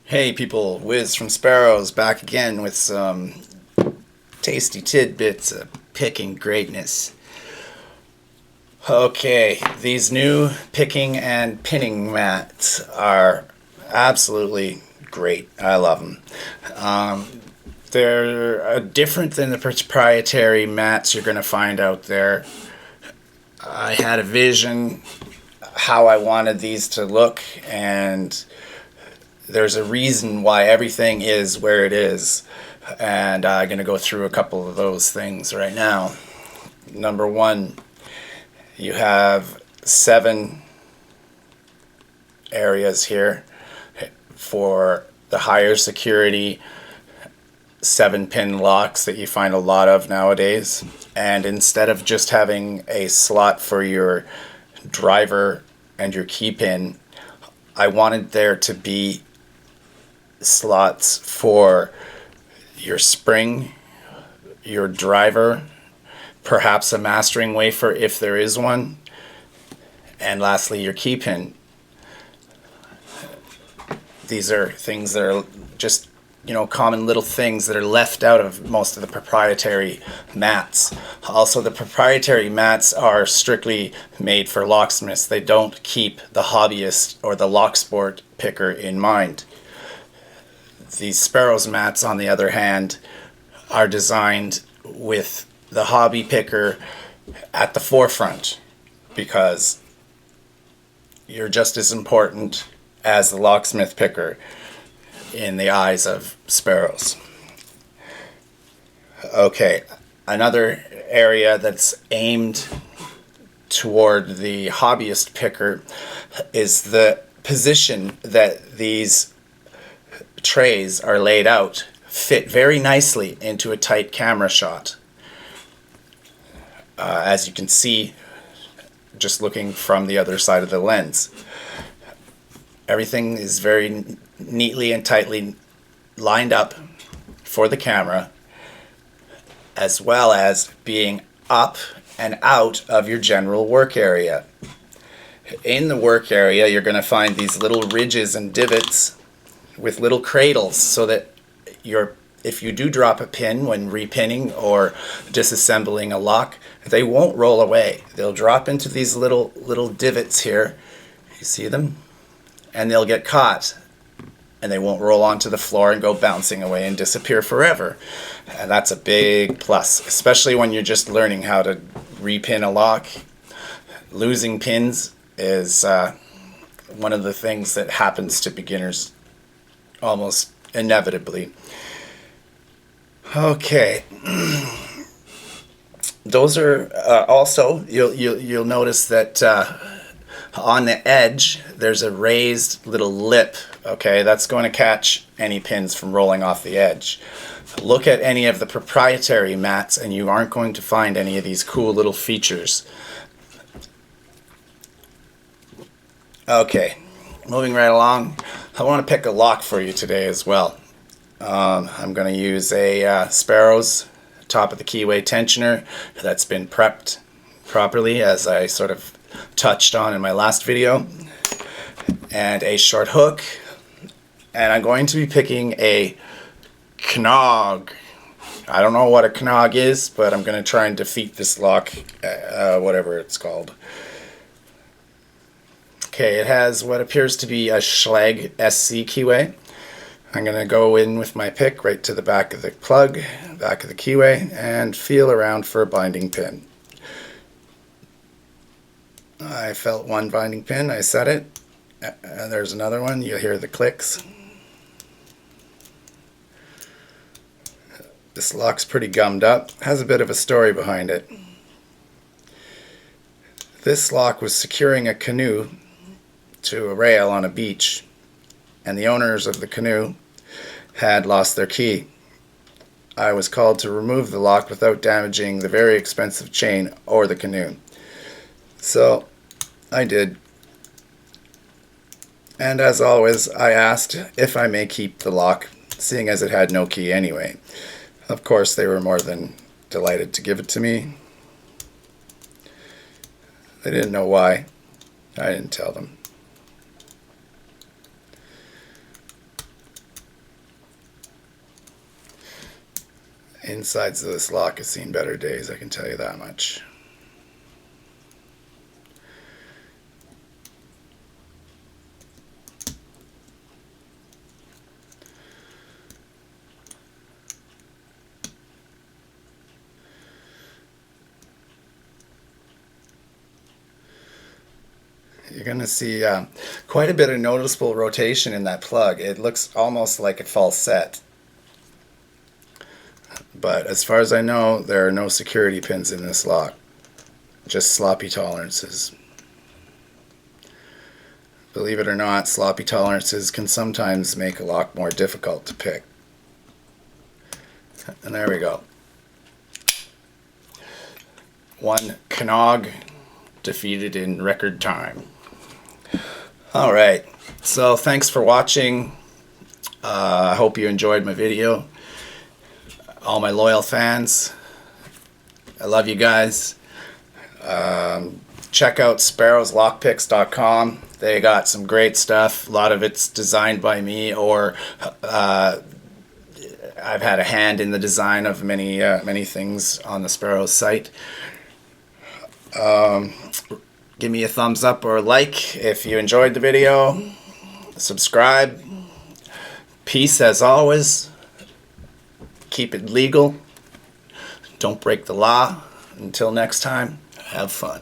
Hey people, Wiz from Sparrows back again with some tasty tidbits of picking greatness. Okay, these new picking and pinning mats are absolutely great. I love them. They're different than the proprietary mats you're going to find out there. I had a vision how I wanted these to look, and there's a reason why everything is where it is, and I'm going to go through a couple of those things right now. Number one, you have 7 areas here for the higher security 7-pin locks that you find a lot of nowadays, and instead of just having a slot for your driver and your key pin, I wanted there to be slots for your spring, your driver, perhaps a mastering wafer if there is one, and lastly your key pin. These are things that are just, common little things that are left out of most of the proprietary mats. Also, the proprietary mats are strictly made for locksmiths. They don't keep the hobbyist or the locksport picker in mind. These Sparrows mats, on the other hand, are designed with the hobby picker at the forefront, because you're just as important as the locksmith picker in the eyes of Sparrows. Okay, another area that's aimed toward the hobbyist picker is the position that these trays are laid out fit very nicely into a tight camera shot. As you can see, just looking from the other side of the lens, everything is very neatly and tightly lined up for the camera, as well as being up and out of your general work area. In the work area, you're going to find these little ridges and divots with little cradles, so that if you do drop a pin when repinning or disassembling a lock, they won't roll away. They'll drop into these little divots here. You see them? And they'll get caught, and they won't roll onto the floor and go bouncing away and disappear forever. And that's a big plus, especially when you're just learning how to repin a lock. Losing pins is one of the things that happens to beginners almost inevitably. Okay, those are also, you'll notice that on the edge there's a raised little lip. Okay, that's going to catch any pins from rolling off the edge. Look at any of the proprietary mats and you aren't going to find any of these cool little features. Okay, moving right along, I want to pick a lock for you today as well. I'm going to use a Sparrows top of the keyway tensioner that's been prepped properly, as I sort of touched on in my last video, and a short hook, and I'm going to be picking a KNOG. I don't know what a KNOG is, but I'm going to try and defeat this lock, whatever it's called. Okay, it has what appears to be a Schlag SC keyway. I'm going to go in with my pick right to the back of the plug, back of the keyway, and feel around for a binding pin. I felt one binding pin, I set it, and there's another one. You'll hear the clicks. This lock's pretty gummed up, has a bit of a story behind it. This lock was securing a canoe to a rail on a beach, and the owners of the canoe had lost their key. I was called to remove the lock without damaging the very expensive chain or the canoe. So I did. And as always, I asked if I may keep the lock, seeing as it had no key anyway. Of course, they were more than delighted to give it to me. They didn't know why. I didn't tell them. Insides of this lock has seen better days, I can tell you that much. You're going to see quite a bit of noticeable rotation in that plug. It looks almost like a false set. But as far as I know, there are no security pins in this lock. Just sloppy tolerances. Believe it or not, sloppy tolerances can sometimes make a lock more difficult to pick. And there we go. One KNOG defeated in record time. Alright, so thanks for watching. I hope you enjoyed my video. All my loyal fans, I love you guys. Check out sparrowslockpicks.com. They got some great stuff. A lot of it's designed by me, or I've had a hand in the design of many things on the Sparrows site. Give me a thumbs up or a like if you enjoyed the video. Subscribe. Peace as always. Keep it legal. Don't break the law. Until next time, have fun.